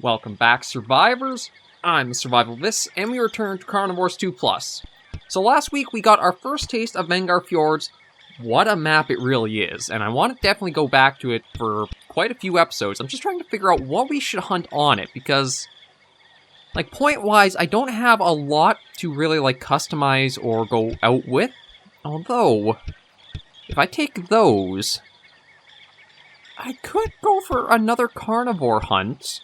Welcome back, survivors. I'm SurvivalVis, and we return to Carnivores 2+. So last week we got our first taste of Vengar Fjords. What a map it really is, and I want to definitely go back to it for quite a few episodes. I'm just trying to figure out what we should hunt on it, because, like, point-wise, I don't have a lot to really, like, customize or go out with. Although, if I take those, I could go for another carnivore hunt.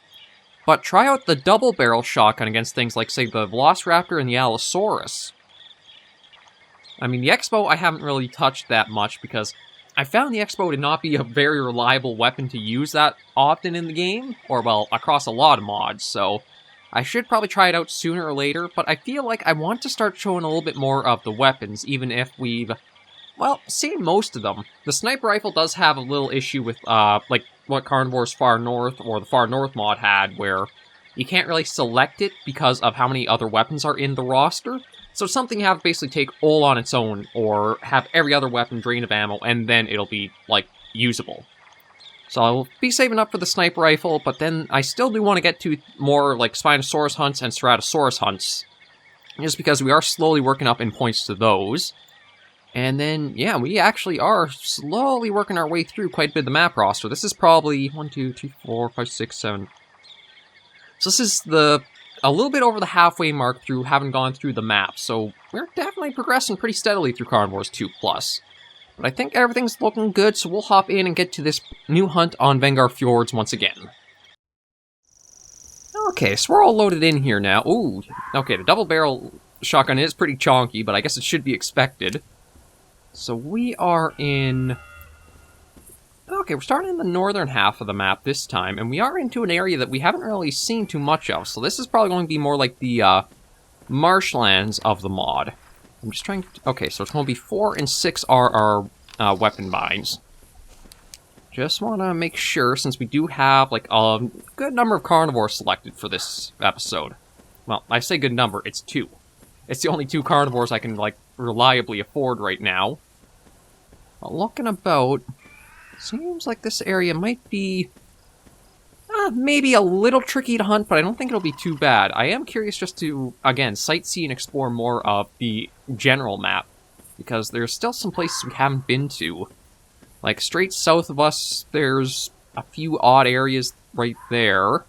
But try out the double-barrel shotgun against things like, say, the Velociraptor and the Allosaurs. I mean, the X-Bow I haven't really touched that much because I found the X-Bow to not be a very reliable weapon to use that often in the game, or, well, across a lot of mods, so I should probably try it out sooner or later, but I feel like I want to start showing a little bit more of the weapons, even if we've, well, seen most of them. The sniper rifle does have a little issue with, like, what Carnivores Far North, or the Far North mod had, where you can't really select it because of how many other weapons are in the roster. So something you have to basically take all on its own, or have every other weapon drain of ammo, and then it'll be, like, usable. So I'll be saving up for the sniper rifle, but then I still do want to get to more, like, Spinosaurus hunts and Ceratosaurus hunts, just because we are slowly working up in points to those. And then, yeah, we actually are slowly working our way through quite a bit of the map roster. This is probably 1, 2, 3, 4, 5, 6, 7. So this is a little bit over the halfway mark through having gone through the map. So we're definitely progressing pretty steadily through Carnivores 2+. But I think everything's looking good, so we'll hop in and get to this new hunt on Vengar Fjords once again. Okay, so we're all loaded in here now. Ooh, okay, the double barrel shotgun is pretty chonky, but I guess it should be expected. So we are in... Okay, we're starting in the northern half of the map this time, and we are into an area that we haven't really seen too much of, so this is probably going to be more like the marshlands of the mod. I'm just trying to... Okay, so it's going to be 4 and 6 are our weapon binds. Just want to make sure, since we do have, like, a good number of carnivores selected for this episode. Well, I say good number, it's 2. It's the only 2 carnivores I can, like, reliably afford right now. But looking about, seems like this area might be maybe a little tricky to hunt, but I don't think it'll be too bad. I am curious just to, again, sightsee and explore more of the general map, because there's still some places we haven't been to. Like, straight south of us, there's a few odd areas right there.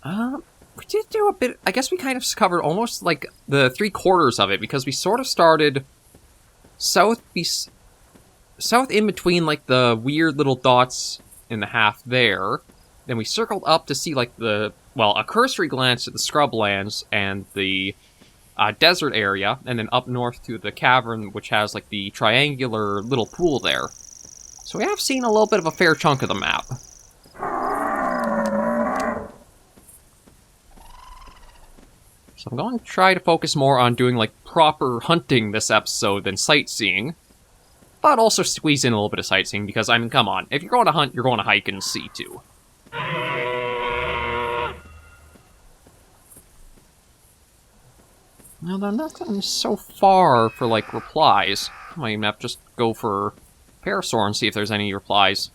We did do a bit... I guess we kind of covered almost, like, the 3/4 of it, because we sort of started south in between, like, the weird little dots in the half there. Then we circled up to see, like, the... Well, a cursory glance at the scrublands and the desert area, and then up north to the cavern, which has, like, the triangular little pool there. So we have seen a little bit of a fair chunk of the map. So I'm going to try to focus more on doing, like, proper hunting this episode than sightseeing. But also squeeze in a little bit of sightseeing, because, I mean, come on. If you're going to hunt, you're going to hike and see, too. Now, they're not getting so far for, like, replies. I might even have to just go for Parasaur and see if there's any replies.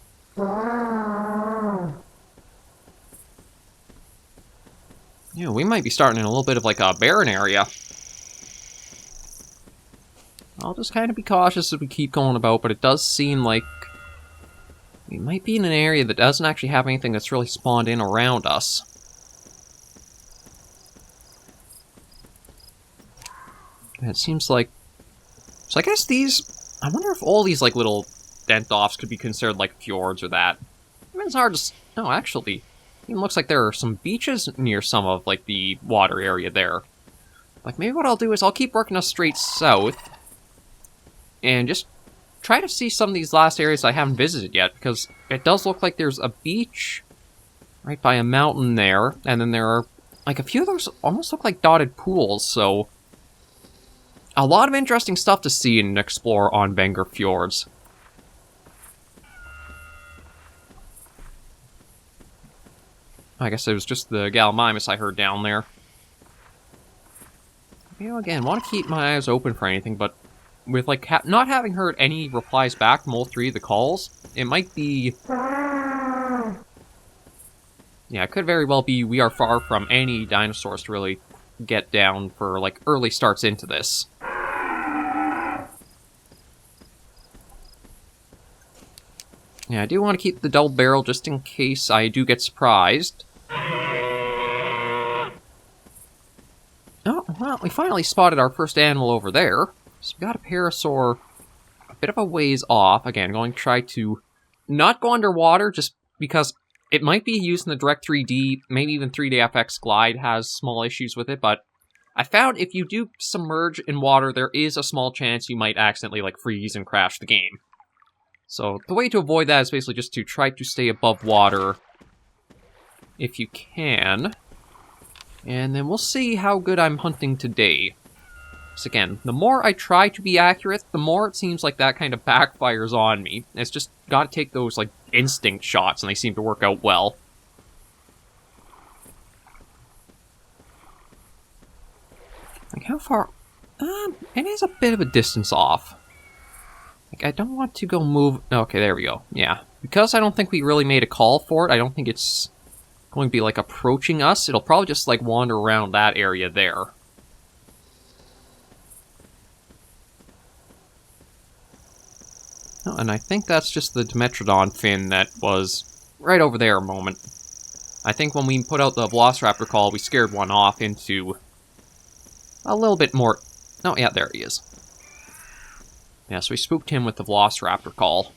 Yeah, we might be starting in a little bit of, like, a barren area. I'll just kind of be cautious as we keep going about, but it does seem like we might be in an area that doesn't actually have anything that's really spawned in around us. And it seems like... So I guess these... I wonder if all these, like, little dent-offs could be considered, like, fjords or that. I mean, it's hard to... No, actually... It looks like there are some beaches near some of, like, the water area there. Like, maybe what I'll do is I'll keep working us straight south. And just try to see some of these last areas I haven't visited yet. Because it does look like there's a beach right by a mountain there. And then there are, like, a few of those almost look like dotted pools. So, a lot of interesting stuff to see and explore on Vengar Fjords. I guess it was just the Gallimimus I heard down there. You know, again, want to keep my eyes open for anything, but with, like, not having heard any replies back from all 3 of the calls, it might be... Yeah, Yeah, it could very well be we are far from any dinosaurs to really get down for, like, early starts into this. Yeah, I do want to keep the double barrel just in case I do get surprised. Oh, well, we finally spotted our first animal over there. So we got a parasaur a bit of a ways off. Again, going to try to not go underwater just because it might be used in the direct 3D, maybe even 3D Glide has small issues with it, but I found if you do submerge in water, there is a small chance you might accidentally, like, freeze and crash the game. So the way to avoid that is basically just to try to stay above water if you can. And then we'll see how good I'm hunting today. So again, the more I try to be accurate, the more it seems like that kind of backfires on me. It's just gotta take those, like, instinct shots, and they seem to work out well. Like, how far? It is a bit of a distance off. Like, I don't want to go move... Okay, there we go. Yeah. Because I don't think we really made a call for it, I don't think it's going to be, like, approaching us. It'll probably just, like, wander around that area there. Oh, and I think that's just the Dimetrodon fin that was right over there a moment. I think when we put out the Velociraptor call, we scared one off into a little bit more... Oh, yeah, there he is. Yeah, so we spooked him with the Velociraptor call.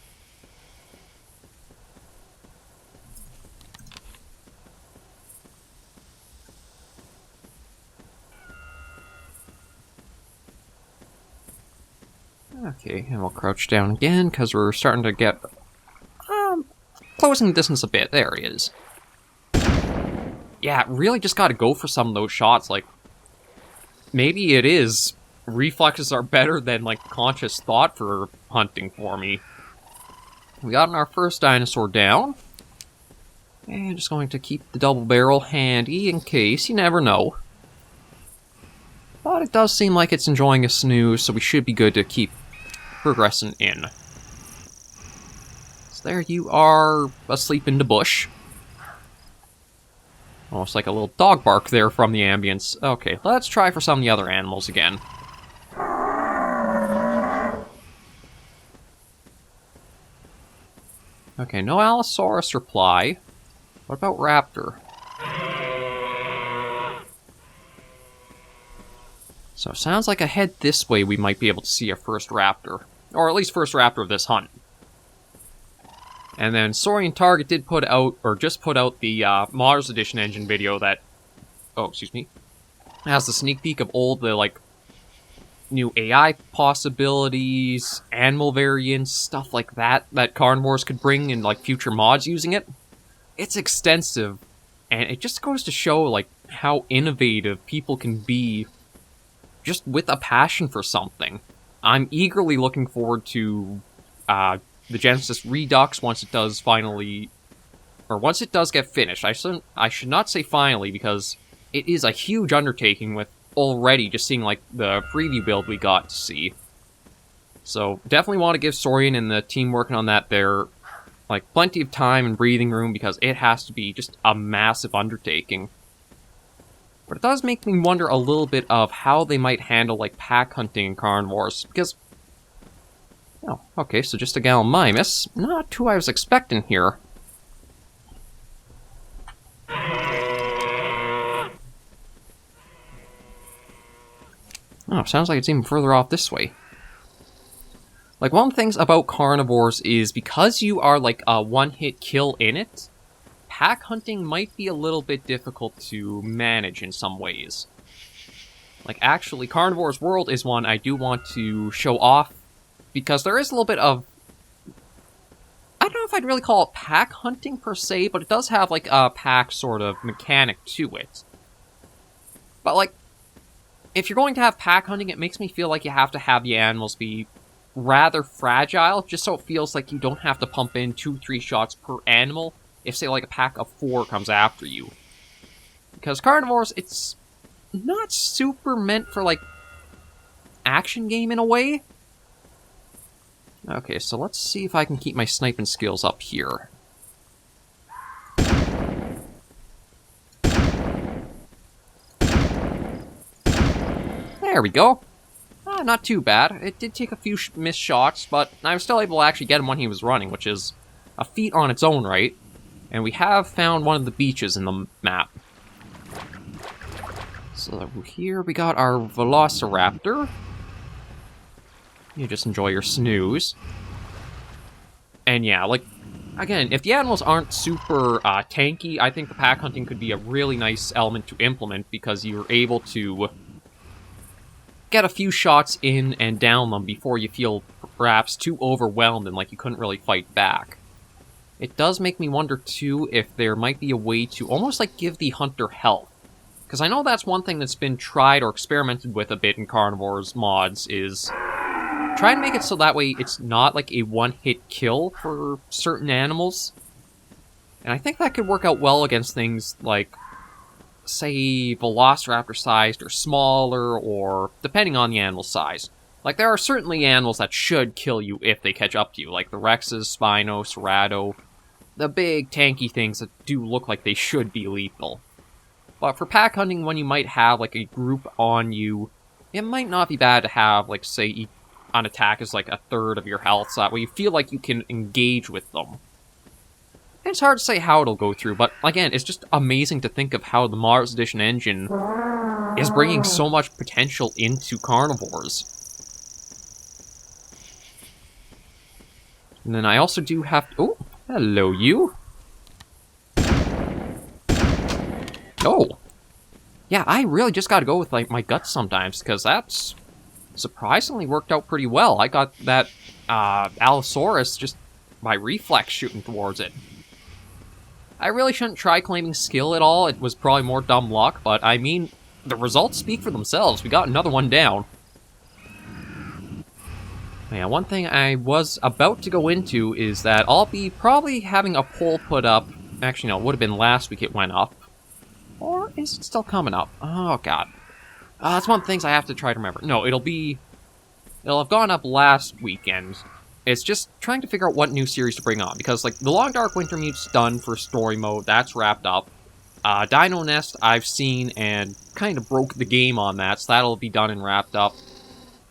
Okay, and we'll crouch down again, because we're starting to get... closing the distance a bit. There he is. Yeah, really just gotta go for some of those shots, like... Maybe it is... Reflexes are better than, like, conscious thought for hunting for me. We got our first dinosaur down. And just going to keep the double barrel handy in case, you never know. But it does seem like it's enjoying a snooze, so we should be good to keep progressing in. So there you are, asleep in the bush. Almost like a little dog bark there from the ambience. Okay, let's try for some of the other animals again. Okay, no Allosaurus reply. What about Raptor? So it sounds like ahead this way we might be able to see a first Raptor. Or at least first Raptor of this hunt. And then Saurian Target did put out, or just put out the Mars Edition engine video that... Oh, excuse me. Has the sneak peek of all the, like, new AI possibilities, animal variants, stuff like that Carnivores could bring in, like, future mods using it. It's extensive, and it just goes to show, like, how innovative people can be just with a passion for something. I'm eagerly looking forward to the Genesis Redux once it does finally... Or once it does get finished. I should not say finally, because it is a huge undertaking with already just seeing, like, the preview build we got to see. So, definitely want to give Saurian and the team working on that their, like, plenty of time and breathing room, because it has to be just a massive undertaking. But it does make me wonder a little bit of how they might handle, like, pack hunting in Carnivores, because... Oh, okay, so just a Gallimimus. Not who I was expecting here. Oh, sounds like it's even further off this way. Like, one of the things about Carnivores is because you are, like, a one-hit kill in it, pack hunting might be a little bit difficult to manage in some ways. Like, actually, Carnivores World is one I do want to show off, because there is a little bit of... I don't know if I'd really call it pack hunting per se, but it does have, like, a pack sort of mechanic to it. But, like, if you're going to have pack hunting, it makes me feel like you have to have the animals be rather fragile, just so it feels like you don't have to pump in 2-3 shots per animal if, say, like, a pack of 4 comes after you. Because Carnivores, it's not super meant for, like, action game in a way. Okay, so let's see if I can keep my sniping skills up here. There we go. Not too bad. It did take a few missed shots, but I was still able to actually get him when he was running, which is a feat on its own right. And we have found one of the beaches in the map. So here we got our Velociraptor. You just enjoy your snooze. And yeah, like, again, if the animals aren't super tanky, I think the pack hunting could be a really nice element to implement because you're able to get a few shots in and down them before you feel perhaps too overwhelmed and like you couldn't really fight back. It does make me wonder, too, if there might be a way to almost, like, give the hunter health. Because I know that's one thing that's been tried or experimented with a bit in Carnivores mods, is try and make it so that way it's not, like, a one-hit kill for certain animals. And I think that could work out well against things like, say, Velociraptor-sized or smaller, or depending on the animal's size. Like, there are certainly animals that should kill you if they catch up to you, like the Rexes, Spinos, Cerrado, the big tanky things that do look like they should be lethal. But for pack hunting, when you might have like a group on you, it might not be bad to have, like, say, an attack is like a third of your health, so that way you feel like you can engage with them. And it's hard to say how it'll go through, but again, it's just amazing to think of how the Mars Edition engine is bringing so much potential into Carnivores. And then I also do have to... Oh, hello, you. Oh. Yeah, I really just gotta go with, like, my guts sometimes, because that's surprisingly worked out pretty well. I got that, Allosaurus just by reflex shooting towards it. I really shouldn't try claiming skill at all. It was probably more dumb luck, but, I mean, the results speak for themselves. We got another one down. Yeah, one thing I was about to go into is that I'll be probably having a poll put up. Actually, no, it would have been last week it went up. Or is it still coming up? Oh, God. That's one of the things I have to try to remember. No, it'll have gone up last weekend. It's just trying to figure out what new series to bring on. Because, like, the Long Dark Wintermute's done for story mode. That's wrapped up. Dino Nest I've seen and kind of broke the game on that. So that'll be done and wrapped up.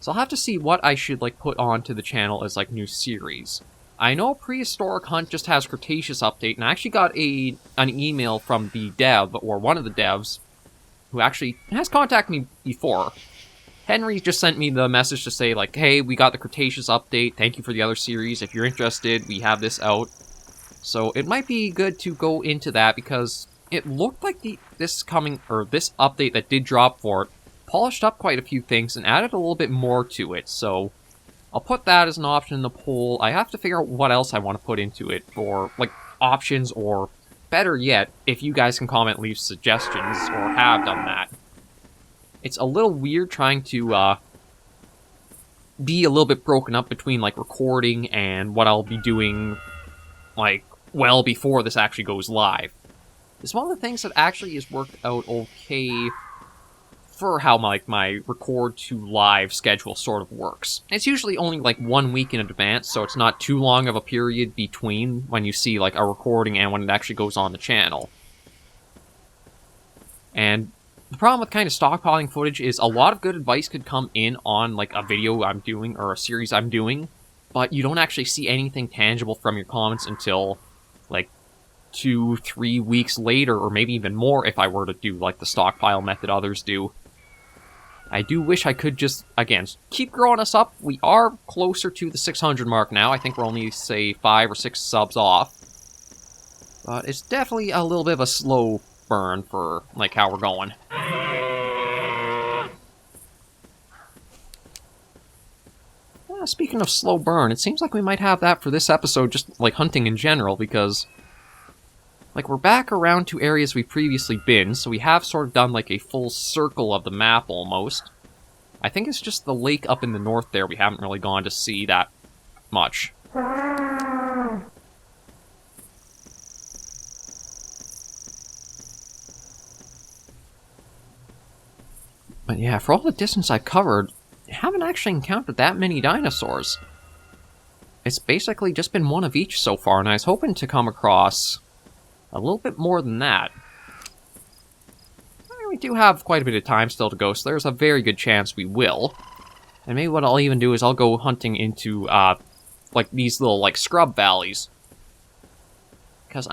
So I'll have to see what I should, like, put onto the channel as, like, new series. I know Prehistoric Hunt just has Cretaceous update, and I actually got an email from the dev, or one of the devs, who actually has contacted me before. Henry just sent me the message to say, like, hey, we got the Cretaceous update, thank you for the other series, if you're interested, we have this out. So it might be good to go into that, because it looked like this update that did drop for it polished up quite a few things and added a little bit more to it, so I'll put that as an option in the poll. I have to figure out what else I want to put into it for, like, options, or better yet, if you guys can comment, leave suggestions, or have done that. It's a little weird trying to, be a little bit broken up between, like, recording and what I'll be doing, like, well before this actually goes live. It's one of the things that actually has worked out okay for how my record to live schedule sort of works. It's usually only like 1 week in advance, so it's not too long of a period between when you see like a recording and when it actually goes on the channel. And the problem with kind of stockpiling footage is a lot of good advice could come in on like a video I'm doing or a series I'm doing, but you don't actually see anything tangible from your comments until like 2-3 weeks later, or maybe even more if I were to do like the stockpile method others do. I do wish I could just, again, keep growing us up. We are closer to the 600 mark now. I think we're only, say, 5 or 6 subs off. But it's definitely a little bit of a slow burn for, like, how we're going. Speaking of slow burn, it seems like we might have that for this episode, just, like, hunting in general, because like, we're back around to areas we've previously been, so we have sort of done, like, a full circle of the map, almost. I think it's just the lake up in the north there we haven't really gone to see that much. But yeah, for all the distance I've covered, I haven't actually encountered that many dinosaurs. It's basically just been one of each so far, and I was hoping to come across a little bit more than that. There we do have quite a bit of time still to go, so there's a very good chance we will. And maybe what I'll even do is I'll go hunting into, like, these little, like, scrub valleys. Because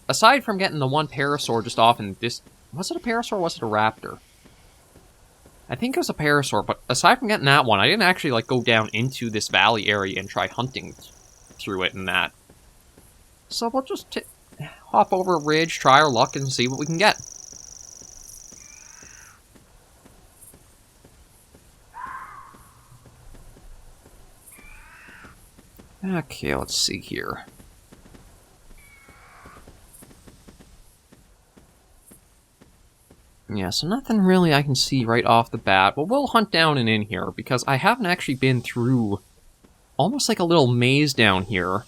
aside from getting the one parasaur just off in this... Was it a parasaur or was it a raptor? I think it was a parasaur, but aside from getting that one, I didn't actually, like, go down into this valley area and try hunting through it and that. So we'll just hop over a ridge, try our luck, and see what we can get. Okay, let's see here. Yeah, so nothing really I can see right off the bat, but we'll hunt down and in here, because I haven't actually been through almost like a little maze down here.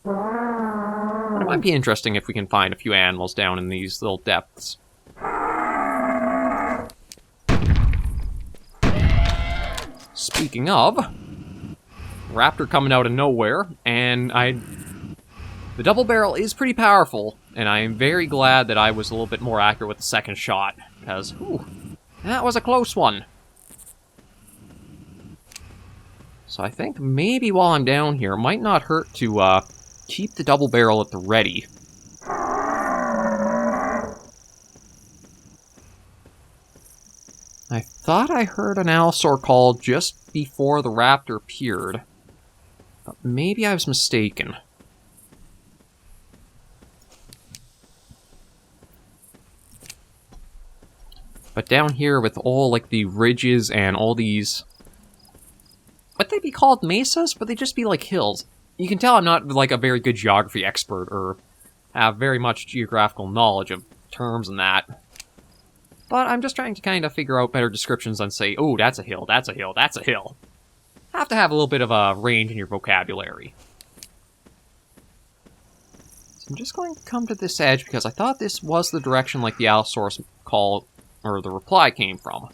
But it might be interesting if we can find a few animals down in these little depths. Speaking of, raptor coming out of nowhere, and the double barrel is pretty powerful, and I am very glad that I was a little bit more accurate with the second shot, because, whew, that was a close one. So I think maybe while I'm down here, it might not hurt to keep the double barrel at the ready. I thought I heard an Allosaur call just before the raptor appeared, but maybe I was mistaken. But down here with all, like, the ridges and all these... Would they be called mesas? Would they just be, like, hills? You can tell I'm not, like, a very good geography expert, or have very much geographical knowledge of terms and that. But I'm just trying to kind of figure out better descriptions than say, oh, that's a hill, that's a hill, that's a hill. Have to have a little bit of a range in your vocabulary. So I'm just going to come to this edge, because I thought this was the direction, like, the Allosaurus call... or the reply came from.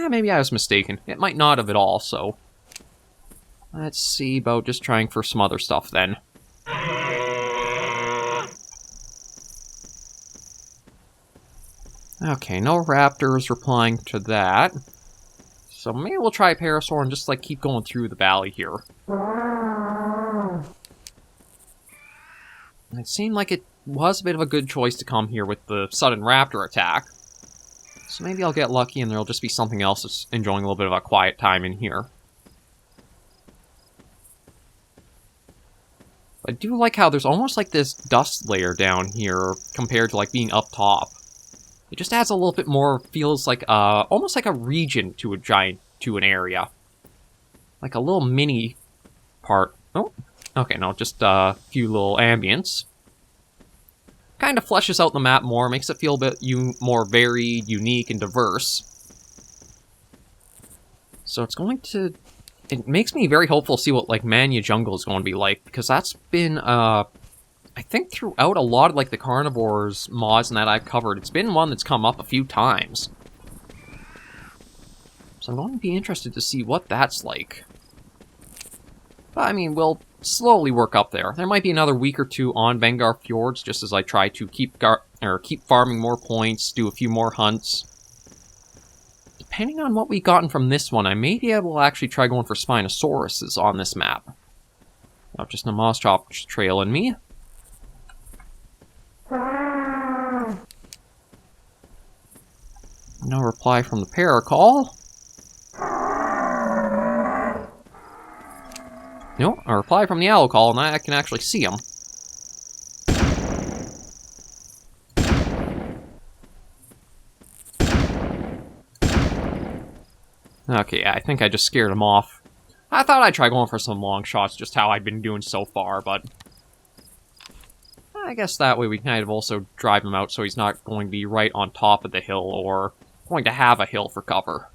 Maybe I was mistaken. It might not have at all, so... Let's see about just trying for some other stuff, then. Okay, no raptors replying to that. So maybe we'll try Parasaur and just, like, keep going through the valley here. It seemed like it was a bit of a good choice to come here with the sudden raptor attack. So maybe I'll get lucky and there'll just be something else that's enjoying a little bit of a quiet time in here. I do like how there's almost like this dust layer down here compared to, like, being up top. It just adds a little bit more, feels like almost like a region to an area. Like a little mini part. Oh. Okay, no, just a few little ambience. Kind of fleshes out the map more, makes it feel a bit more varied, unique, and diverse. So it's going to... It makes me very hopeful to see what, like, Mania Jungle is going to be like, because that's been, I think throughout a lot of, like, the Carnivores mods and that I've covered, it's been one that's come up a few times. So I'm going to be interested to see what that's like. But, I mean, we'll slowly work up there. There might be another week or two on Vengar Fjords, just as I try to keep farming more points, do a few more hunts. Depending on what we've gotten from this one, I may be able to actually try going for Spinosauruses on this map. Not just a Mosschop trailing me. No reply from the Paracall. No, a reply from the Owl Call, and I can actually see him. Okay, yeah, I think I just scared him off. I thought I'd try going for some long shots, just how I'd been doing so far, but... I guess that way we kind of also drive him out so he's not going to be right on top of the hill, or going to have a hill for cover.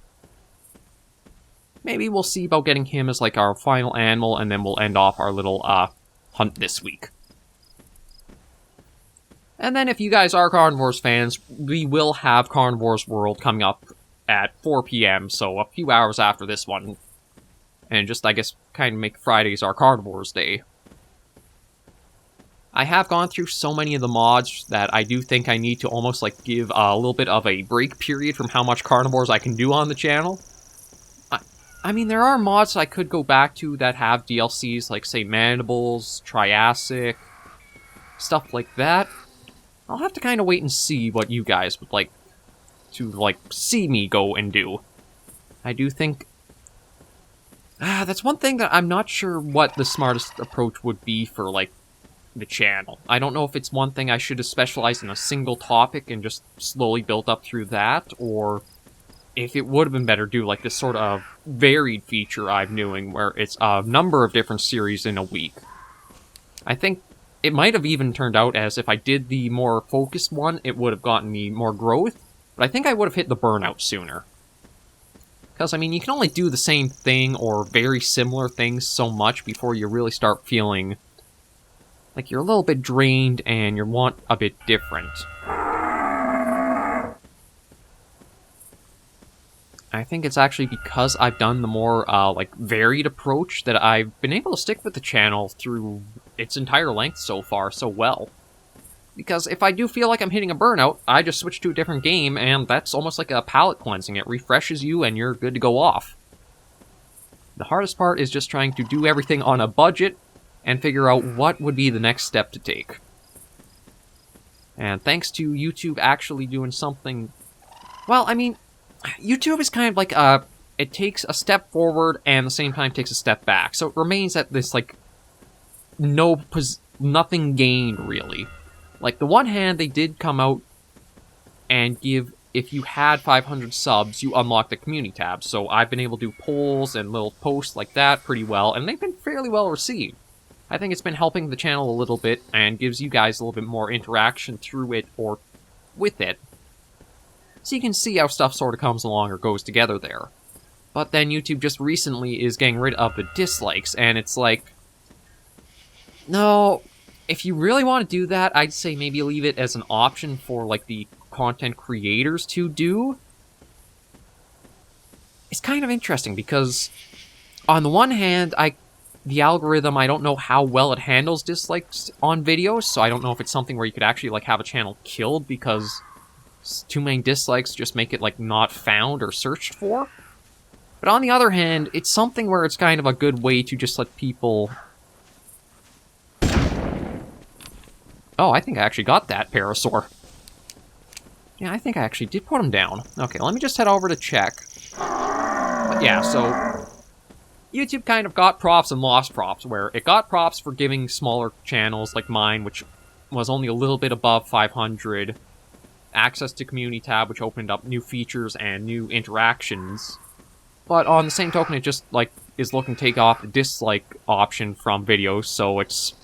Maybe we'll see about getting him as, like, our final animal, and then we'll end off our little, hunt this week. And then if you guys are Carnivores fans, we will have Carnivores World coming up at 4 PM, so a few hours after this one. And just, I guess, kind of make Fridays our Carnivores Day. I have gone through so many of the mods that I do think I need to almost like give a little bit of a break period from how much Carnivores I can do on the channel. I mean, there are mods I could go back to that have DLCs like, say, Mandibles, Triassic, stuff like that. I'll have to kind of wait and see what you guys would like to, like, see me go and do. I do think... that's one thing that I'm not sure what the smartest approach would be for, like, the channel. I don't know if it's one thing I should have specialized in a single topic and just slowly built up through that, or if it would have been better to do like this sort of varied feature I'm doing where it's a number of different series in a week. I think it might have even turned out as if I did the more focused one, it would have gotten me more growth, but I think I would have hit the burnout sooner. Because, I mean, you can only do the same thing or very similar things so much before you really start feeling like you're a little bit drained and you want a bit different. I think it's actually because I've done the more, like, varied approach that I've been able to stick with the channel through its entire length so far so well. Because if I do feel like I'm hitting a burnout, I just switch to a different game, and that's almost like a palate cleansing. It refreshes you, and you're good to go off. The hardest part is just trying to do everything on a budget, and figure out what would be the next step to take. And thanks to YouTube actually doing something... Well, I mean, YouTube is kind of like it takes a step forward and at the same time takes a step back. So it remains at this, like, nothing gained, really. Like, the one hand, they did come out and give... If you had 500 subs, you unlock the community tab. So I've been able to do polls and little posts like that pretty well, and they've been fairly well received. I think it's been helping the channel a little bit, and gives you guys a little bit more interaction through it, or with it. So you can see how stuff sort of comes along or goes together there. But then YouTube just recently is getting rid of the dislikes, and it's like... No, if you really want to do that, I'd say maybe leave it as an option for, like, the content creators to do. It's kind of interesting, because on the one hand, the algorithm, I don't know how well it handles dislikes on videos, so I don't know if it's something where you could actually, like, have a channel killed because too many dislikes just make it, like, not found or searched for. But on the other hand, it's something where it's kind of a good way to just let people... Oh, I think I actually got that Parasaur. Yeah, I think I actually did put him down. Okay, let me just head over to check. But yeah, so... YouTube kind of got props and lost props, where it got props for giving smaller channels like mine, which was only a little bit above 500, access to community tab, which opened up new features and new interactions. But on the same token, it just, like, is looking to take off the dislike option from videos, so it's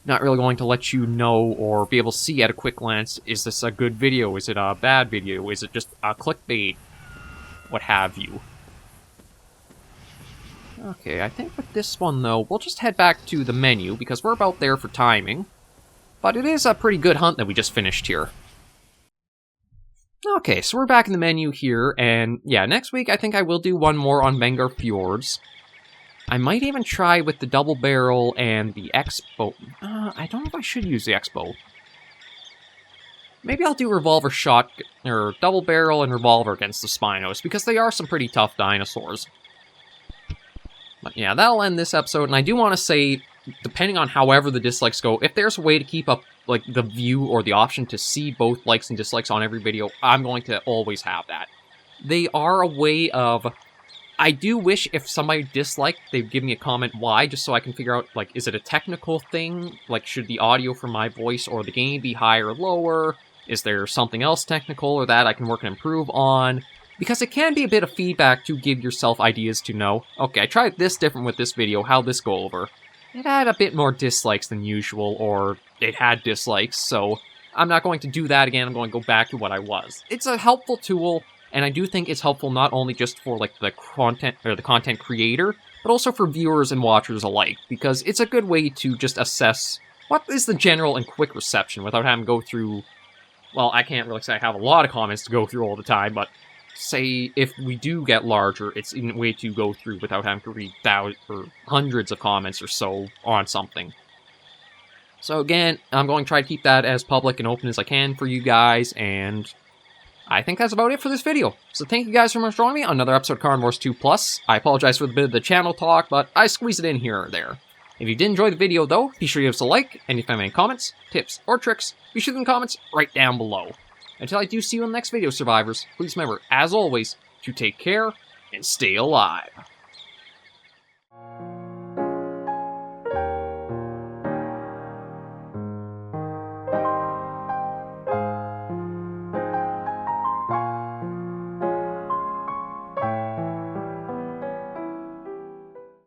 not really going to let you know or be able to see at a quick glance, is this a good video, is it a bad video, is it just a clickbait, what have you. Okay, I think with this one, though, we'll just head back to the menu, because we're about there for timing. But it is a pretty good hunt that we just finished here. Okay, so we're back in the menu here, and yeah, next week I think I will do one more on Vengar Fjords. I might even try with the double barrel and the X-bow. I don't know if I should use the X-bow. Maybe I'll do revolver shot, or double barrel and revolver against the Spinos, because they are some pretty tough dinosaurs. But yeah, that'll end this episode, and I do want to say, depending on however the dislikes go, if there's a way to keep up, like, the view or the option to see both likes and dislikes on every video, I'm going to always have that. They are a way of... I do wish if somebody disliked, they'd give me a comment why, just so I can figure out, like, is it a technical thing? Like, should the audio from my voice or the game be higher or lower? Is there something else technical or that I can work and improve on? Because it can be a bit of feedback to give yourself ideas to know, okay, I tried this different with this video, how'd this go over? It had a bit more dislikes than usual, or it had dislikes, so I'm not going to do that again, I'm going to go back to what I was. It's a helpful tool, and I do think it's helpful not only just for, like, the content creator, but also for viewers and watchers alike, because it's a good way to just assess what is the general and quick reception without having to go through, well, I can't really say I have a lot of comments to go through all the time, but say if we do get larger, it's a way to go through without having to read thousands or hundreds of comments or so on something. So again, I'm going to try to keep that as public and open as I can for you guys, and I think that's about it for this video. So thank you guys so much for joining me on another episode of Carnivores 2+. I apologize for the bit of the channel talk, but I squeezed it in here or there. If you did enjoy the video though, be sure to give us a like, and if you have any comments, tips, or tricks, be sure to leave comments right down below. Until I do see you in the next video, survivors, please remember, as always, to take care and stay alive.